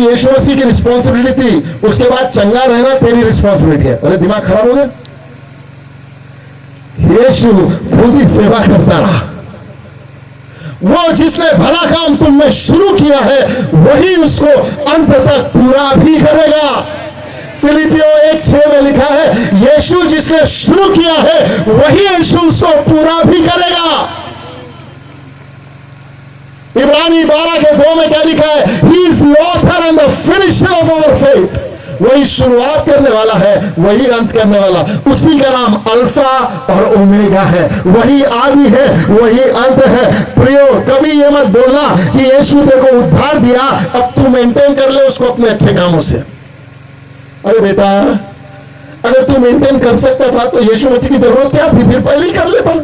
यीशु मसीह की रिस्पॉन्सिबिलिटी थी, उसके बाद चंगा रहना तेरी रिस्पॉन्सिबिलिटी है। अरे दिमाग खराब हो गया। यीशु खुद ही सेवा करता रहा। वो जिसने भला काम तुम में शुरू किया है वही उसको अंत तक पूरा भी करेगा। फिलिपियो 1:6 में लिखा है, यीशु जिसने शुरू किया है वही यीशु उसको पूरा भी करेगा। इब्रानी 12:2 में क्या लिखा है? He is the author and the finisher of our faith। वही शुरुआत करने वाला है, वही अंत करने वाला। उसी का नाम अल्फा और ओमेगा है। वही आदि है, वही अंत है। प्रियो, कभी ये मत बोलना कि यीशु तेरे को उद्धार दिया, अब तू मेंटेन कर ले उसको अपने अच्छे कामों से। अरे बेटा, अगर तू मेंटेन कर सकता था तो यीशु मसीह की जरूरत क्या थी? फिर पहले ही कर लेता।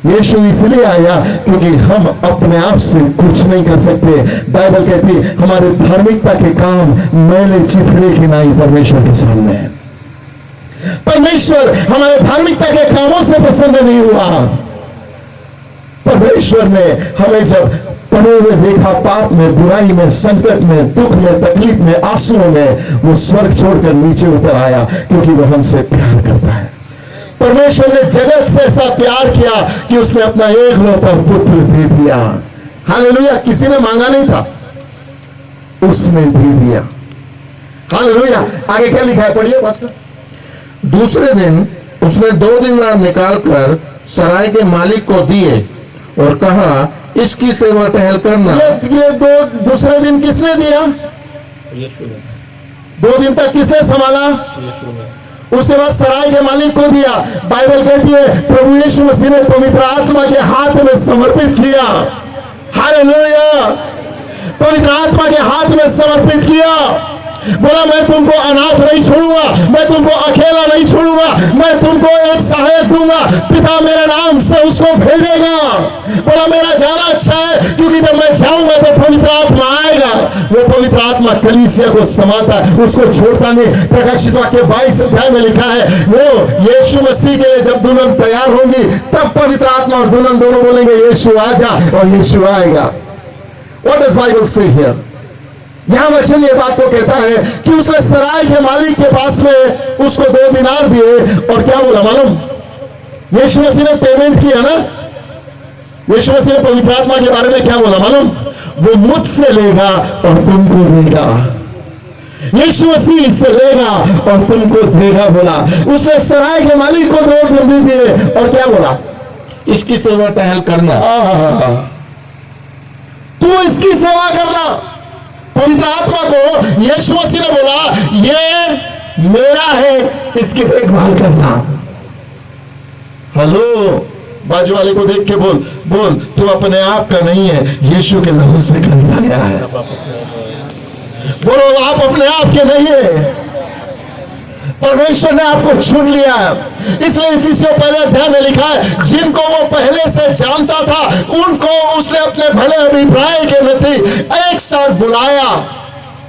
यीशु इसलिए आया क्योंकि हम अपने आप से कुछ नहीं कर सकते। बाइबल कहती है हमारे धार्मिकता के काम मैले चिथड़े की नाई परमेश्वर के सामने है। परमेश्वर हमारे धार्मिकता के कामों से प्रसन्न नहीं हुआ। परमेश्वर ने हमें जब पड़े हुए देखा, पाप में, बुराई में, संकट में, दुख में, तकलीफ में, आंसुओं में, वो स्वर्ग छोड़कर नीचे उतर आया क्योंकि वो हमसे प्यार करता है। परमेश्वर ने जगत से ऐसा प्यार किया कि उसने अपना एकलौता पुत्र दे दिया। हालेलुया। किसी ने मांगा नहीं था, उसने दे दिया। हालेलुया। आगे क्या लिखा है, पढ़िए पास्टर। दूसरे दिन उसने 2 दिनार निकालकर सराय के मालिक को दिए और कहा, इसकी सेवा टहल करना। ये दूसरे दिन किसने दिया? 2 दिन तक किसने संभाला? उसके बाद सराय के मालिक को दिया। बाइबल कहती है प्रभु यीशु मसीह ने पवित्र आत्मा के हाथ में समर्पित किया। हालेलुया। पवित्र आत्मा के हाथ में समर्पित किया। बोला, मैं तुमको अनाथ नहीं छोड़ूंगा, मैं तुमको अकेला नहीं छोड़ूंगा, मैं तुमको एक सहायक दूंगा। पिता मेरे नाम से उसको भेजेगा। बोला, मेरा जाना अच्छा है क्योंकि जब मैं जाऊंगा तो पवित्र आत्मा आएगा। वो पवित्र आत्मा कलीसिया को संभालता है, उसको छोड़ता नहीं। प्रकाशित वाक्य 22 अध्याय में लिखा है, वो यीशु मसीह के लिए जब दुल्हन तैयार होंगी तब पवित्र आत्मा और दुल्हन दोनों बोलेंगे, यीशु आजा, और यीशु आएगा। What does Bible say here? यहां वचन ये बात को कहता है कि उसने सराय के मालिक के पास में उसको 2 दिनार दिए और क्या बोला मालूम? यीशु मसीह ने पेमेंट किया ना। यीशु मसीह ने पवित्र आत्मा के बारे में क्या बोला मालूम? वो मुझसे लेगा और तुमको देगा। यीशु मसीह से लेगा और तुमको देगा बोला। उसने सराय के मालिक को 2 दिनार दिए और क्या बोला? इसकी सेवा टहल करना। तू इसकी सेवा करना। पवित्र आत्मा को यीशु मसीह ने बोला, ये मेरा है, इसकी देखभाल करना। हेलो, बाजू वाले को देख के बोल, तू अपने आप का नहीं है, यीशु के लहू से खरीदा गया है। बोलो, आप अपने आप के नहीं है, परमेश्वर ने आपको चुन लिया है। इसलिए इफिसियों 1 अध्याय में लिखा है, जिनको वो पहले से जानता था उनको उसने अपने भले अभिप्राय के प्रति एक साथ बुलाया,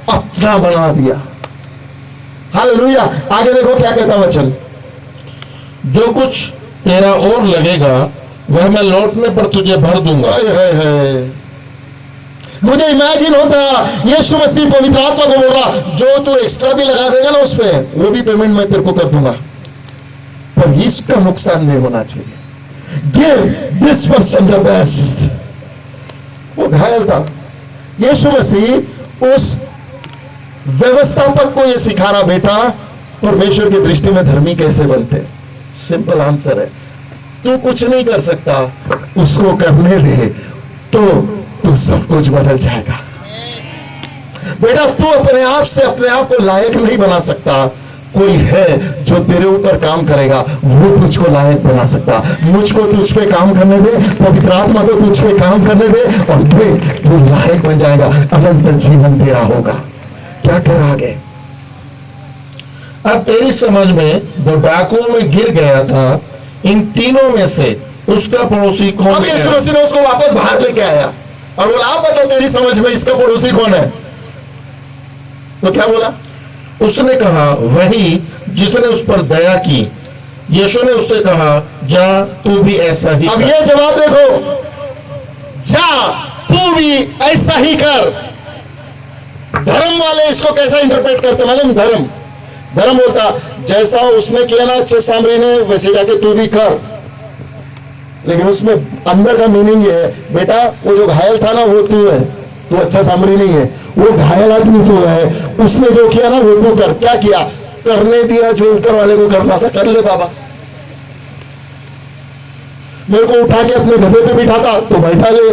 अपना बना दिया। हालेलुया। आगे देखो क्या कहता वचन। जो कुछ तेरा और लगेगा वह मैं लौटने पर तुझे भर दूंगा। मुझे इमेजिन होता यीशु मसीह पवित्र आत्मा को बोल रहा, जो तू एक्स्ट्रा भी लगा देगा ना उस पे, वो भी पेमेंट मैं तेरे को कर दूंगा, पर इसका नुकसान नहीं होना चाहिए। Give this person the best. वो घायल था। यीशु मसीह उस व्यवस्थापक को ये सिखा रहा, बेटा परमेश्वर की दृष्टि में धर्मी कैसे बनते। सिंपल आंसर है, तू कुछ नहीं कर सकता, उसको करने दे तो सब कुछ बदल जाएगा। बेटा, तू अपने आप से अपने आप को लायक नहीं बना सकता, कोई है जो तेरे ऊपर काम करेगा, वो तुझको लायक बना सकता। मुझको तुझ पे काम करने दे, पवित्र आत्मा को तुझ पे काम करने दे, और देख तू लायक बन जाएगा, अनंत जीवन तेरा होगा। क्या कर आगे? अब तेरी समझ में जो डाकुओं में गिर गया था, इन तीनों में से उसका पड़ोसी कौन? अब यीशु मसीह ने उसको वापस बाहर लेके आया और बोला, आप बता तेरी समझ में इसका पड़ोसी कौन है? तो क्या बोला? उसने कहा, वही जिसने उस पर दया की। यीशु ने उससे कहा, जा तू भी ऐसा ही। अब ये जवाब देखो, जा तू तू भी ऐसा ही कर। धर्म वाले इसको कैसा इंटरप्रेट करते मालूम? धर्म बोलता जैसा उसने किया ना अच्छे सामरी ने, वैसे जाके तू भी कर। लेकिन उसमें अंदर का मीनिंग ये है, बेटा वो जो घायल था ना वो तू है, तू अच्छा सामरी नहीं है, वो घायल आदमी तू है। उसने जो किया ना वो तू कर। क्या किया? करने दिया जो ऊपर वाले को करना था, कर ले बाबा। मेरे को उठा के अपने गधे पे बिठाता तो बैठा ले,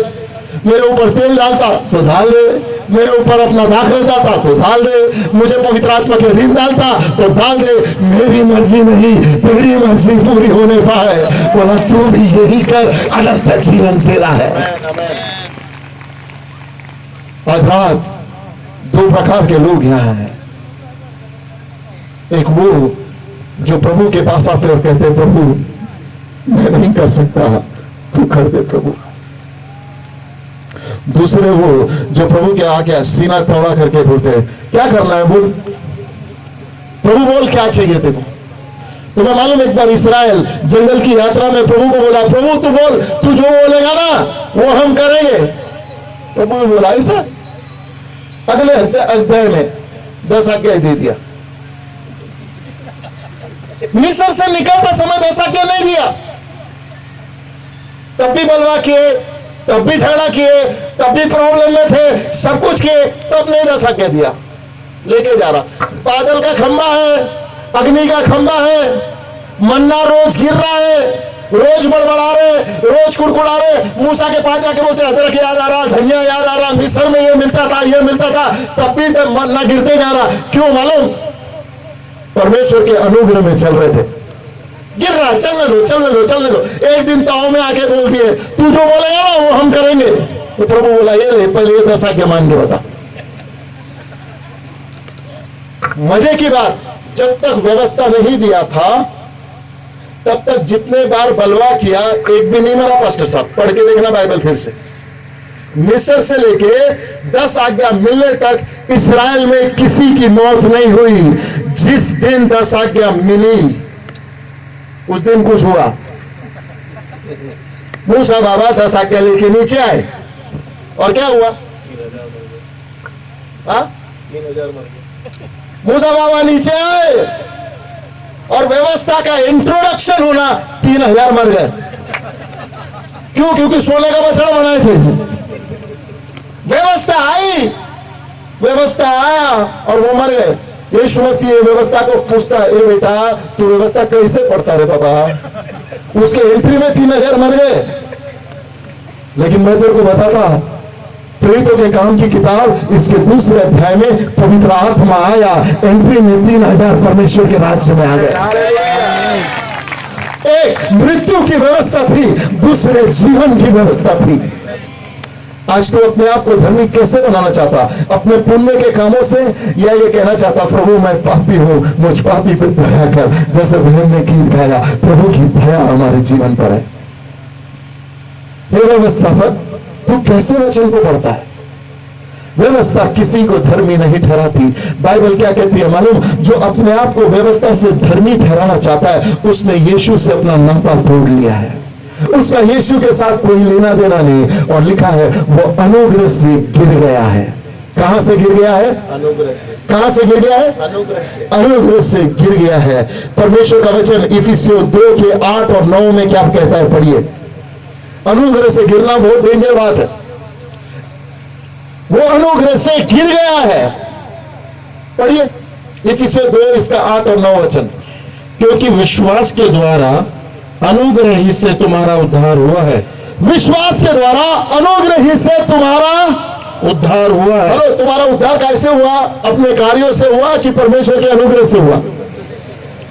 मेरे ऊपर तेल डालता तो डाल दे, मेरे ऊपर अपना दाख रचाता तो डाल दे, मुझे पवित्र आत्मा के अधीन डालता तो डाल दे। मेरी मर्जी नहीं, तेरी मर्जी पूरी होने पाए। बोला तू भी यही कर, अनंत जीवन तेरा है। आज रात दो प्रकार के लोग यहाँ हैं। एक वो जो प्रभु के पास आते और कहते प्रभु मैं नहीं कर सकता, तू कर दे प्रभु। दूसरे वो जो प्रभु के आगे सीना तोड़ा करके बोलते हैं क्या करना है बोल, प्रभु बोल क्या चाहिए तेको। तो मैं मालूम एक बार इस्राएल जंगल की यात्रा में प्रभु को बोला प्रभु तू बोल, तू जो बोलेगा ना वो हम करेंगे। प्रभु ने बोला ऐसा। अगले अध्याय में 10 आज्ञा दे दिया। मिस्र से निकलता समय 10 आज्ञा नहीं दिया, तब भी बलवा किए, तब भी झगड़ा किए, तब भी प्रॉब्लम में थे, सब कुछ किए, तब नहीं 10 आज्ञा दिया। लेके जा रहा, बादल का खंबा है, अग्नि का खंबा है, मन्ना रोज गिर रहा है, रोज बड़बड़ा रहे, रोज कुड़कुड़ा रहे। मूसा के पास जाके बोलते अदरक याद आ रहा, धनिया याद आ रहा, मिस्र में ये मिलता था, ये मिलता था, तब भी मन्ना गिरते जा रहा। क्यों मालूम? परमेश्वर के अनुग्रह में चल रहे थे। गिर रहा, चलने दो चलने दो चलने दो। एक दिन ताव में आके बोल दिए तू जो बोलेगा ना वो हम करेंगे। तो प्रभु बोला ये ले पहले ये 10 आज्ञा मान के बता। मजे की बात, जब तक व्यवस्था नहीं दिया था तब तक जितने बार बलवा किया एक भी नहीं मरा। पास्टर साहब पढ़ के देखना बाइबल फिर से। मिस्र से लेके 10 आज्ञा मिलने तक इस्राएल में किसी की मौत नहीं हुई। जिस दिन 10 आज्ञा मिली उस दिन कुछ हुआ। मूसा बाबा 10 आज्ञा लेके नीचे आए और क्या हुआ? 3,000 मर गए। मूसा बाबा नीचे आए और व्यवस्था का इंट्रोडक्शन होना, 3,000 मर गए। क्यों? क्योंकि सोने का बछड़ा बनाए थे। व्यवस्था आई, व्यवस्था आया और वो मर गए। यीशु मसीह व्यवस्था को पूछता है ए बेटा तू व्यवस्था कैसे पढ़ता रे बाबा? उसके एंट्री में 3,000 मर गए। लेकिन मैं तेरे को बताता, प्रेरितों के काम की किताब इसके दूसरे अध्याय में पवित्र आत्मा आया, एंट्री में 3,000 परमेश्वर के राज्य में आ गए। एक मृत्यु की व्यवस्था थी, दूसरे जीवन की व्यवस्था थी। आज तो अपने आप को धर्मी कैसे बनाना चाहता? अपने पुण्य के कामों से, या ये कहना चाहता प्रभु मैं पापी हूं, मुझ पापी पर दया कर। जैसे बहन ने गीत गाया, प्रभु की दया हमारे जीवन पर है। ये व्यवस्था पर तू कैसे वचन को पढ़ता है? व्यवस्था किसी को धर्मी नहीं ठहराती। बाइबल क्या कहती है मालूम? जो अपने आप को व्यवस्था से धर्मी ठहराना चाहता है उसने यीशु से अपना नाता तोड़ लिया है। उसका यीशु के साथ कोई लेना देना नहीं। और लिखा है वो अनुग्रह से गिर गया है। कहां से गिर गया है? अनुग्रह से। कहां से गिर गया है? अनुग्रह से गिर गया है। परमेश्वर का वचन इफिसियों 2 के 8 और 9 में क्या कहता है? पढ़िए। अनुग्रह से गिरना बहुत डेंजर बात है। वो अनुग्रह से गिर गया है। पढ़िए इफिसियों 2 इसका 8 और 9 वचन। क्योंकि विश्वास के द्वारा अनुग्रह ही से तुम्हारा उद्धार हुआ है। विश्वास के द्वारा अनुग्रह ही से तुम्हारा उद्धार हुआ है। हेलो, तुम्हारा उद्धार कैसे हुआ? अपने कार्यों से हुआ कि परमेश्वर के अनुग्रह से हुआ?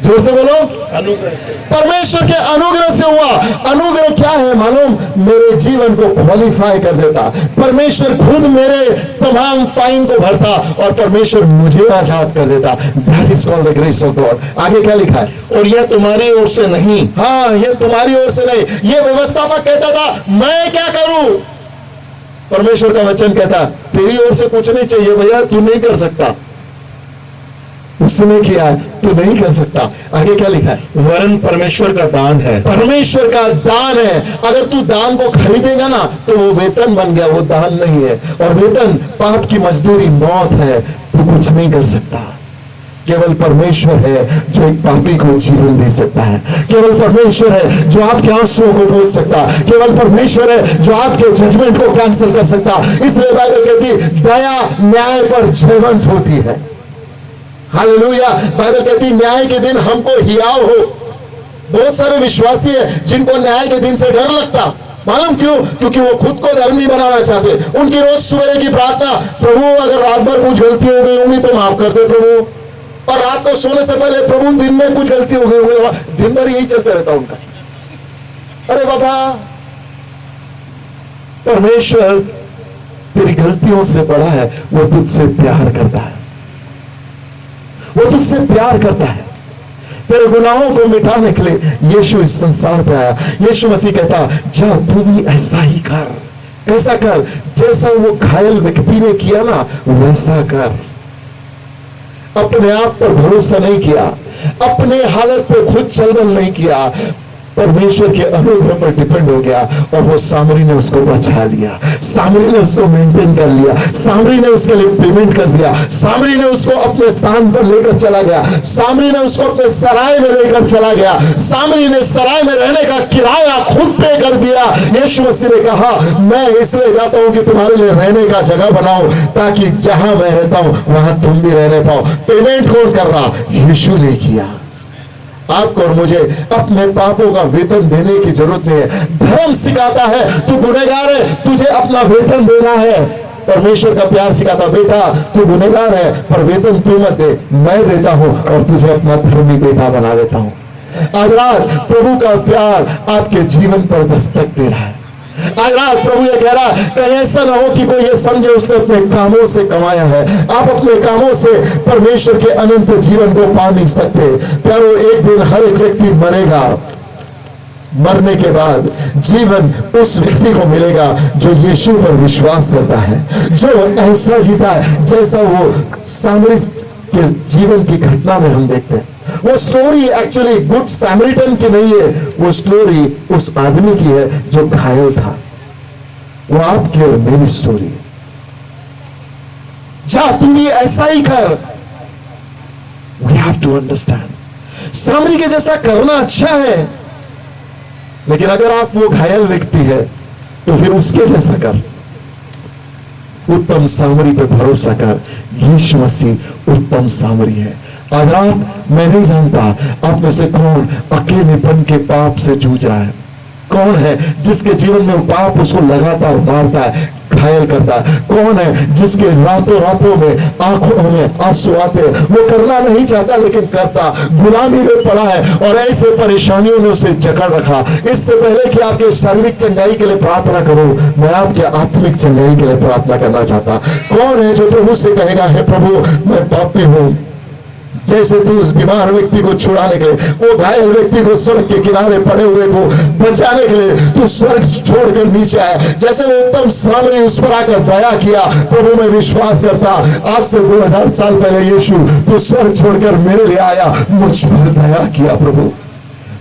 जोर से बोलो। अनुग्रह। परमेश्वर के अनुग्रह से हुआ। अनुग्रह क्या है मालूम? मेरे जीवन को क्वालिफाई कर देता। परमेश्वर खुद मेरे तमाम फाइन को भरता और परमेश्वर मुझे आजाद कर देता। That is called the grace of God. आगे क्या लिखा है? और यह तुम्हारी ओर से नहीं। हाँ, ये तुम्हारी ओर से नहीं। ये व्यवस्थापक कहता था मैं क्या करूं? परमेश्वर का वचन कहता तेरी ओर से कुछ नहीं चाहिए भैया, तू नहीं कर सकता। उसने किया है, तू नहीं कर सकता। आगे क्या लिखा है? वरन परमेश्वर का दान है। परमेश्वर का दान है। अगर तू दान को खरीदेगा ना तो वो वेतन बन गया, वो दान नहीं है। और वेतन पाप की मजदूरी मौत है। तू कुछ नहीं कर सकता। केवल परमेश्वर है जो एक पापी को जीवन दे सकता है। केवल परमेश्वर है जो आपके आंसुओं को पोंछ सकता है। केवल परमेश्वर है जो आपके जजमेंट को कैंसिल कर सकता। इसलिए बाइबल कहती है दया न्याय पर जयवंत होती है। हालेलुया। बाइबल कहती है न्याय के दिन हमको हियाव हो। बहुत सारे विश्वासी है जिनको न्याय के दिन से डर लगता। मालूम क्यों? क्योंकि वो खुद को धर्मी बनाना चाहते। उनकी रोज सवेरे की प्रार्थना, प्रभु अगर रात भर कुछ गलती हो गई होंगी तो माफ कर दे प्रभु। और रात को सोने से पहले प्रभु दिन में कुछ गलती हो गई होगी, दिन भर यही चलते रहता उनका। अरे बाबा, परमेश्वर तेरी गलतियों से बड़ा है। वो तुझसे प्यार करता है। वो तुझसे प्यार करता है। तेरे गुनाहों को मिटाने के लिए यीशु इस संसार पे आया। यीशु मसीह कहता जा तू भी ऐसा ही कर। कैसा कर? जैसा वो घायल व्यक्ति ने किया ना वैसा कर। अपने आप पर भरोसा नहीं किया, अपने हालत पे खुद चलबल नहीं किया, परमेश्वर के अनुग्रह पर डिपेंड हो गया। और वो सामरी ने उसको बचा लिया। सामरी ने उसको मेंटेन कर लिया। सामरी ने उसके लिए पेमेंट कर दिया। सामरी ने उसको अपने स्थान पर लेकर चला गया। सामरी ने उसको अपने सराय में लेकर चला गया। सामरी ने सराय में रहने का किराया खुद पे कर दिया। यीशु मसीह ने कहा मैं इसलिए जाता हूं कि तुम्हारे लिए रहने का जगह बनाऊं, ताकि जहां मैं रहता हूं वहां तुम भी रहने पाओ। पेमेंट कौन कर रहा? यीशु ने किया। आपको और मुझे अपने पापों का वेतन देने की जरूरत नहीं है। धर्म सिखाता है तू गुनहगार है, तुझे अपना वेतन देना है। परमेश्वर का प्यार सिखाता बेटा तू गुनहगार है पर वेतन तू मत दे, मैं देता हूं और तुझे अपना धर्मी बेटा बना देता हूं। आज रात प्रभु का प्यार आपके जीवन पर दस्तक दे रहा है। आज रात प्रभु ये कह रहा है कहीं ऐसा ना हो कि कोई ये समझे उसने अपने कामों से कमाया है। आप अपने कामों से परमेश्वर के अनंत जीवन को पा नहीं सकते। प्यारो, एक दिन हर एक व्यक्ति मरेगा। मरने के बाद जीवन उस व्यक्ति को मिलेगा जो यीशु पर विश्वास करता है, जो ऐसा जीता है जैसा वो सामरी के जीवन की घटना में हम देखते हैं। वो स्टोरी एक्चुअली गुड सैमरिटन की नहीं है, वो स्टोरी उस आदमी की है जो घायल था। वो आपकी और मेरी स्टोरी है। जा तू भी ऐसा ही कर। We have to understand. सामरी के जैसा करना अच्छा है, लेकिन अगर आप वो घायल व्यक्ति है तो फिर उसके जैसा कर। उत्तम सामरी पे भरोसा कर। यीशु मसीह उत्तम सामरी है। आज रात मैं नहीं जानता आप में से कौन अकेलेपन के पाप से जूझ रहा है। कौन है जिसके जीवन में पाप उसको लगातार मारता है, घायल करता है। कौन है जिसके रातों रातों में आंखों में आंसू आते हैं, वो करना नहीं चाहता लेकिन करता, गुलामी में पड़ा है और ऐसे परेशानियों ने उसे जकड़ रखा। इससे पहले कि आपके शारीरिक चंगाई के लिए प्रार्थना करूं, मैं आपके आत्मिक चंगाई के लिए प्रार्थना करना चाहता। कौन है जो प्रभु से कहेगा हे प्रभु मैं पापी हूं। जैसे तू उस बीमार व्यक्ति को छुड़ाने के लिए, वो घायल व्यक्ति को सड़क के किनारे पड़े हुए को बचाने के लिए तू स्वर्ग छोड़कर नीचे आया, जैसे वो उत्तम सामरी उस पर आकर दया किया। प्रभु मैं विश्वास करता आज से 2000 साल पहले यीशु तू स्वर्ग छोड़कर मेरे लिए आया, मुझ पर दया किया। प्रभु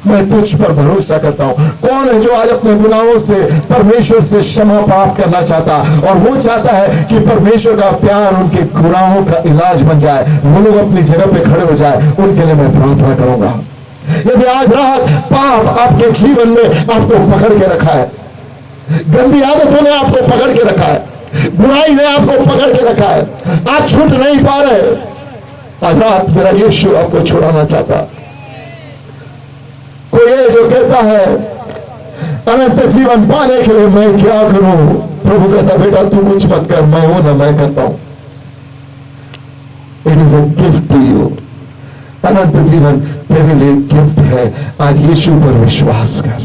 मैं तुझ पर भरोसा करता हूं। कौन है जो आज अपने गुनाहों से परमेश्वर से क्षमा प्राप्त करना चाहता और वो चाहता है कि परमेश्वर का प्यार उनके गुनाहों का इलाज बन जाए, वो लोग अपनी जगह पे खड़े हो जाए, उनके लिए मैं प्रार्थना करूंगा। यदि आज रात पाप आपके जीवन में आपको पकड़ के रखा है, गंदी आदतों ने आपको पकड़ के रखा है, बुराई ने आपको पकड़ के रखा है, आप छूट नहीं पा रहे, आज रात मेरा यीशु आपको छुड़ाना चाहता। कोई है जो कहता है अनंत जीवन पाने के लिए मैं क्या करूं? प्रभु कहता बेटा तू कुछ मत कर, मैं हूं ना, मैं करता हूं। It is a gift to you. अनंत जीवन तेरे लिए गिफ्ट है। आज यीशु पर विश्वास कर।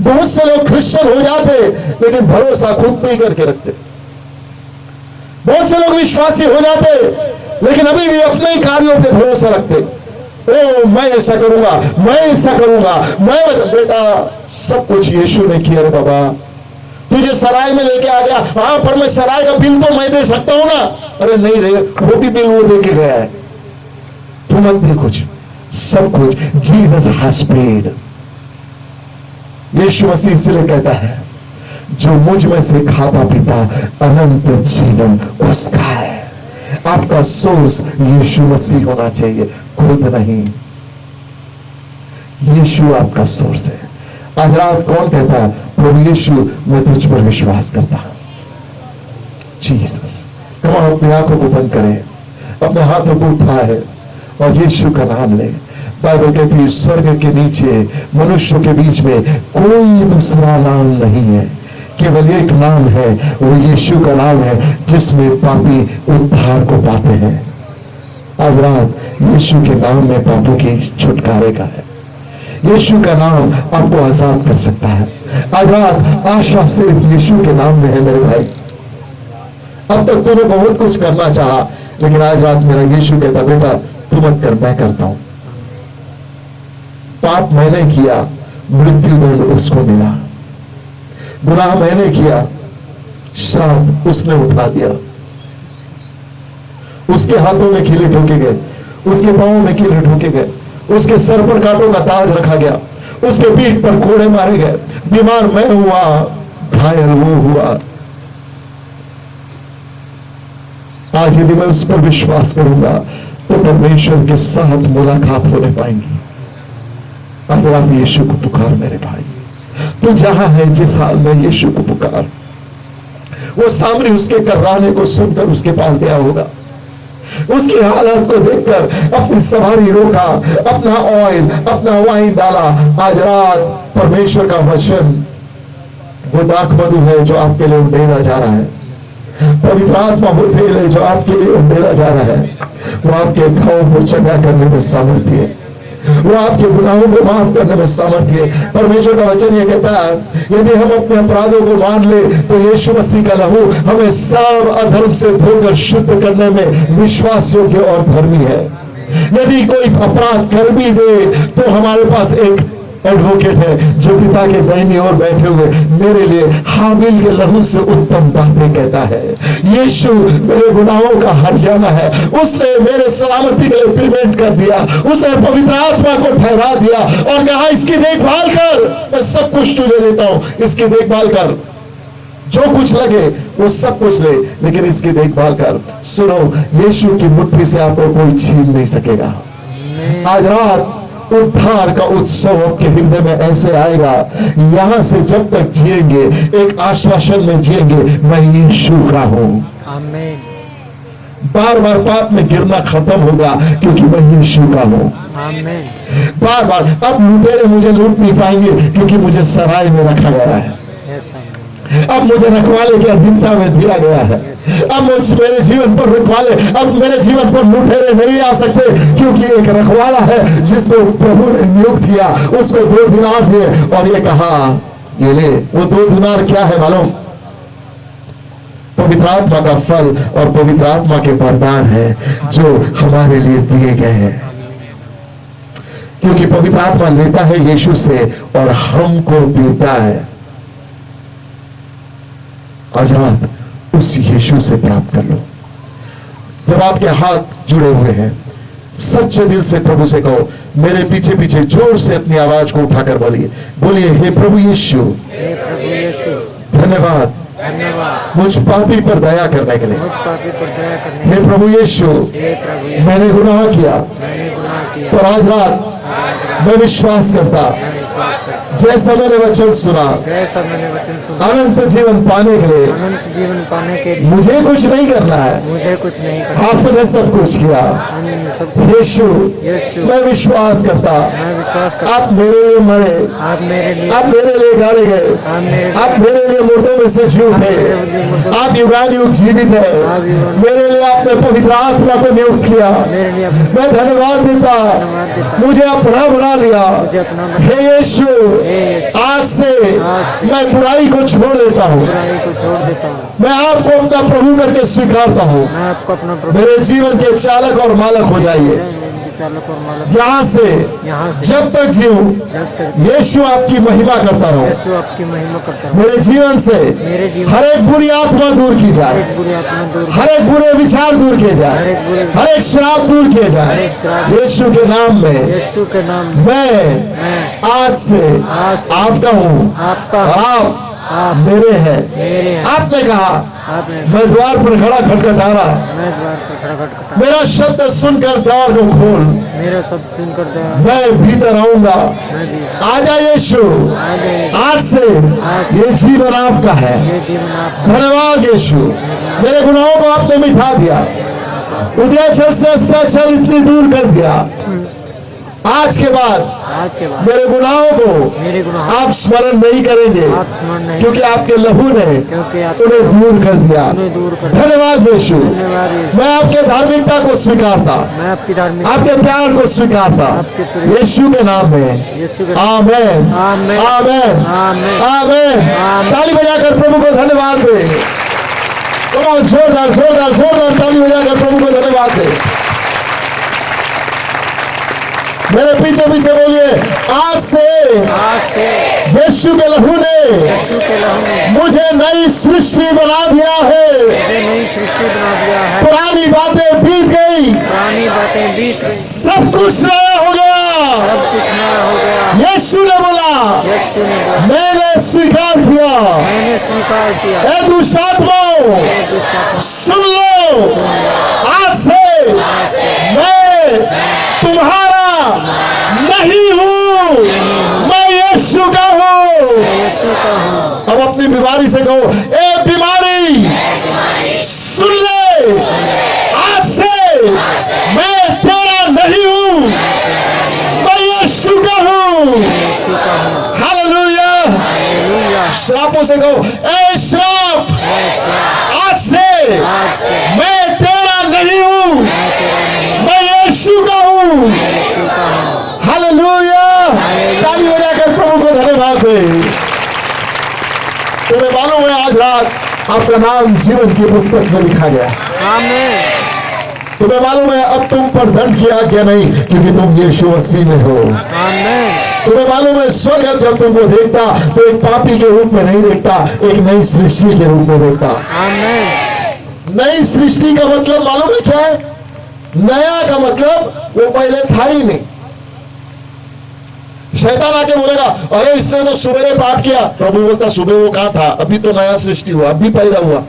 बहुत से लोग क्रिश्चियन हो जाते लेकिन भरोसा खुद पे ही करके रखते। बहुत से लोग विश्वासी हो जाते लेकिन अभी भी अपने ही कार्यों पे भरोसा रखते। ओ मैं ऐसा करूंगा, मैं ऐसा करूंगा, मैं बेटा सब कुछ यीशु ने किया रे बाबा। तुझे सराय में लेके आ गया, हाँ पर मैं सराय का बिल तो मैं दे सकता हूं ना। अरे नहीं रे, वो भी बिल वो दे के गया है। मत दे कुछ, सब कुछ जीसस हैज पेड। यीशु मसीह इसलिए कहता है जो मुझ में से खाता पीता अनंत जीवन उसका है। आपका सोर्स यीशु मसीह होना चाहिए, खुद नहीं। यीशु आपका सोर्स है। आज रात कौन कहता है प्रभु यीशु मैं तुझ पर विश्वास करता हूं? जीसस। कम ऑन, अपनी आंखों को बंद करें, अपने हाथों को उठाए और यीशु का नाम ले। बाइबल कहती है स्वर्ग के नीचे मनुष्यों के बीच में कोई दूसरा नाम नहीं है, केवल एक नाम है, वो यीशु का नाम है जिसमें पापी उद्धार को पाते हैं। आज रात यीशु के नाम में पापों के छुटकारे का है। यीशु का नाम आपको आजाद कर सकता है। आज रात आशा सिर्फ यीशु के नाम में है मेरे भाई। अब तक तूने बहुत कुछ करना चाहा, लेकिन आज रात मेरा यीशु कहता बेटा तू मत कर, मैं करता हूं। पाप मैंने किया, मृत्यु दंड उसको मिला। गुनाह मैंने किया, श्राप उसने उठा दिया। उसके हाथों में कीले ठोके गए, उसके पांवों में कीले ठोके गए, उसके सर पर कांटों का ताज रखा गया, उसके पीठ पर कोड़े मारे गए। बीमार मैं हुआ, घायल वो हुआ। आज यदि मैं उस पर विश्वास करूंगा तो परमेश्वर के साथ मुलाकात होने पाएंगी। आज रात यीशु को पुकार मेरे भाई, तू जहां है जिस हाल में, यीशु को पुकार। वो सामरी उसके कर्राने को सुनकर उसके पास गया होगा, उसकी हालत को देखकर अपनी सवारी रोका, अपना ऑयल, अपना वाइन डाला। आज रात परमेश्वर का वचन वो दाख मधु है जो आपके लिए उंडेला जा रहा है। पवित्र आत्मा वो तेल है जो आपके लिए उंडेला जा रहा है। वो आपके घावों को चंगा करने में सामर्थ्य है, वो आपके गुनाहों को माफ करने में सामर्थ्य है। परमेश्वर का वचन ये कहता है यदि हम अपने अपराधों को मान ले तो यीशु मसीह का लहू हमें सब अधर्म से धोकर शुद्ध करने में विश्वास योग्य और धर्मी है। यदि कोई अपराध कर भी दे तो हमारे पास एक एडवोकेट है जो पिता के दाहिनी ओर बैठे हुए मेरे लिए हाबिल के लहू से उत्तम बातें कहता है। यीशु मेरे गुनाहों का हर्जाना है, उसने मेरे सलामती के लिए पेमेंट कर दिया, उसने पवित्र आत्मा को ठहरा दिया और कहा इसकी देखभाल कर, मैं सब कुछ तुझे देता हूं, इसकी देखभाल कर, जो कुछ लगे वो सब कुछ ले, लेकिन इसकी देखभाल कर। सुनो, यीशु की मुट्ठी से आपको कोई छीन नहीं सकेगा। आज रात उद्धार का उत्सव आपके हृदय में ऐसे आएगा, यहां से जब तक जिएंगे एक आश्वासन में जिएंगे, मैं यीशु का हूं। आमीन। बार बार पाप में गिरना खत्म होगा क्योंकि मैं यीशु का हूं। आमीन। बार बार अब लुटेरे मुझे लूट नहीं पाएंगे क्योंकि मुझे सराय में रखा गया है। यस आमीन। अब मुझे रखवाले की अधीनता में दिया गया है। अब मेरे जीवन पर रखवाले, अब मेरे जीवन पर लुटेरे नहीं आ सकते क्योंकि एक रखवाला है जिसको प्रभु ने नियुक्त किया। उसको 2 दिनार दिए और ये कहा ये ले। वो 2 दिनार क्या है मालूम? पवित्र आत्मा का फल और पवित्र आत्मा के वरदान है जो हमारे लिए दिए गए हैं। क्योंकि पवित्र आत्मा लेता है यीशु से और हमको देता है। आज रात उस यीशु से प्राप्त कर लो। जब आपके हाथ जुड़े हुए हैं, सच्चे दिल से प्रभु से कहो, मेरे पीछे पीछे जोर से अपनी आवाज को उठाकर बोलिए, बोलिए हे प्रभु यीशु, हे प्रभु यीशु, धन्यवाद धन्यवाद मुझ पापी पर दया करने के लिए। मुझ पापी पर दया करने हे प्रभु यीशु, हे प्रभु यीशु, मैंने गुनाह किया मैंने गुनाह किया पर आज रात मैं विश्वास करता मैं विश्वास करता जैसा मैंने वचन सुना जैसा मैंने वचन सुना अनंत जीवन पाने के लिए अनंत जीवन पाने के लिए मुझे कुछ नहीं करना है, मुझे कुछ नहीं करना। आपने सब कुछ किया। हमने सब यीशु, यीशु, मैं विश्वास करता मैं विश्वास करता आप मेरे लिए मरे, आप मेरे लिए आप मेरे लिए गाड़े गए, आप मेरे आप मेरे लिए मुर्दों में से जी उठे, आप युगान युग जीवित है। मेरे लिए आपने पवित्र आत्मा को नियुक्त किया। मेरे लिए मैं धन्यवाद देता, धन्यवाद देता, मुझे अपना बना लिया। मुझे अपना हे यीशु, यीशु, आज से आज से मैं बुराई को छोड़ देता हूँ, बुराई को छोड़ देता हूँ, मैं आपको अपना प्रभु करके स्वीकारता हूँ। मैं आपको अपना प्रभु मेरे जीवन के चालक और मालक हो जाइए। चालक और मालक यहाँ से यहाँ से जब तक जीऊं जब तक यीशु आपकी महिमा करता रहो। यीशु आपकी महिमा करता रहो। मेरे जीवन से मेरे जीवन हर एक बुरी आत्मा दूर की जाए, एक बुरी आत्मा दूर, हर एक बुरे विचार दूर किए हर जाए, एक बुरे हर एक श्राप दूर किए हर जाए एक श्राप यीशु के नाम में। यीशु के नाम में मैं आज से आज से आपका हूँ आपका और आप मेरे हैं। मेरे हैं। आपने कहा आपने मैं द्वार पर खड़ा खटखटा रहा, मैं द्वार पर खड़ा खटखटा, मेरा शब्द सुनकर द्वार को खोल, मेरा सब सुनकर दया मैं भीतर आऊंगा। मैं भी आजा यीशु, आ जाए। आज से ये जीवन आपका है। ये जीवन आप धन्यवाद यीशु, मेरे गुनाहों को आपने मिटा दिया, उदयाचल से अस्ताचल इतनी दूर कर दिया। आज के बाद आज के बाद मेरे गुनाहों को मेरे गुनाह आप स्मरण नहीं करेंगे, आप स्मरण नहीं, क्योंकि आपके लहू ने क्योंकि आप उन्हें दूर कर दिया। उन्हें दूर कर, धन्यवाद यीशु, धन्यवाद यीशु। मैं आपके धार्मिकता को स्वीकारता, मैं आपकी धार्मिक आपके प्यार को स्वीकारता आपके प्रेम- यीशु के नाम में। यीशु के आमेन, आमेन, आमेन, आमेन, आमेन। आमेन। ताली बजाकर प्रभु को धन्यवाद दे। जोरदार जोरदार जोरदार ताली बजाकर प्रभु को धन्यवाद दे। मेरे पीछे पीछे बोलिए, आज से यीशु के लहू ने यीशु के लहू ने मुझे नई सृष्टि बना दिया है। मुझे नई सृष्टि बना दिया है। पुरानी बातें बीत गई, पुरानी बातें बीत गई, सब कुछ नया हो गया। सब कुछ नया हो गया। यीशु ने बोला, यीशु ने बोला, मैंने स्वीकार किया। मैंने स्वीकार किया। ए दुष्ट आत्माओं, हे दुष्ट आत्मा, सुन लो, आज से मैं तुम्हारा नहीं हूँ, मैं यीशु का हूँ। यीशु का हूँ। अब अपनी बीमारी से कहो, ए बीमारी सुन ले, आज से मैं तेरा नहीं हूँ, मैं यीशु का हूँ। यीशु का हूँ। हालेलुया। हालेलुया। श्रापों से कहो, ए श्राप, आज से आज से मैं तेरा नहीं हूँ, मैं तेरा नहीं, मैं यीशु का हूँ। यीशु का हूँ। हालेलुया। ताली बजाकर प्रभु को धन्यवाद दे। तुम्हें मालूम है आज रात आपका नाम जीवन की पुस्तक में लिखा गया। आमीन। तुम्हें मालूम है अब तुम पर दंड की आज्ञा नहीं, क्योंकि तुम यीशु मसीह में हो। आमीन। तुम्हें मालूम है स्वर्ग अब जब तुमको देखता तो एक पापी के रूप में नहीं देखता, एक नई सृष्टि के रूप में देखता। आमीन। नई सृष्टि का मतलब मालूम है क्या है? नया का मतलब वो पहले था ही नहीं। शैतान आके बोलेगा, अरे इसने तो सुबह पाप किया। प्रभु बोलता, सुबह वो कहां था, अभी तो नया सृष्टि हुआ, अभी पैदा हुआ।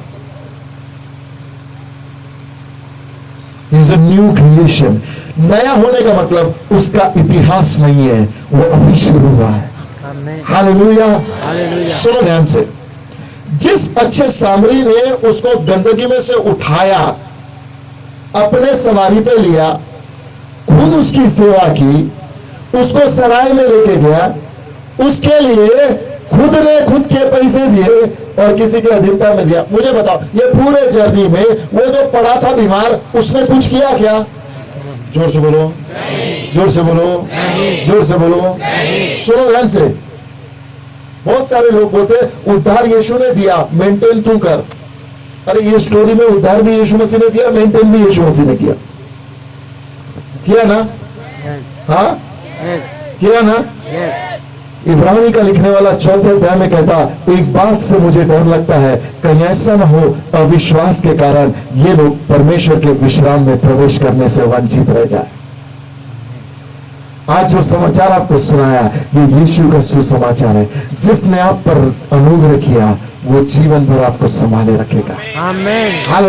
Is a new creation. नया होने का मतलब उसका इतिहास नहीं है, वो अभी शुरू हुआ है। आमीन। हालेलुया। हालेलुया। सुनो ध्यान से, जिस अच्छे सामरी ने उसको गंदगी में से उठाया, अपने सवारी पे लिया, खुद उसकी सेवा की, उसको सराय में लेके गया, उसके लिए खुद ने खुद के पैसे दिए और किसी के अधीनता में दिया। मुझे बताओ, ये पूरे जर्नी में वो जो पड़ा था बीमार, उसने कुछ किया क्या? जोर से बोलो, जोर से बोलो, जोर से बोलो। सुनो ध्यान से, बहुत सारे लोग बोलते उद्धार यीशु ने दिया, मेंटेन तू कर। अरे ये स्टोरी में उद्धार भी यीशु मसीह ने दिया, मेंटेन भी यीशु मसीह ने किया ना? हाँ, यस, किया ना? यस। इब्रानी का लिखने वाला 4 अध्याय में कहता, एक बात से मुझे डर लगता है, कहीं ऐसा न हो अविश्वास के कारण ये लोग परमेश्वर के विश्राम में प्रवेश करने से वंचित रह जाए। आज जो समाचार आपको सुनाया, ये यीशु का सुसमाचार है। जिसने आप पर अनुग्रह किया, वो जीवन भर आपको संभाले रखेगा। आमीन। हालेलुया।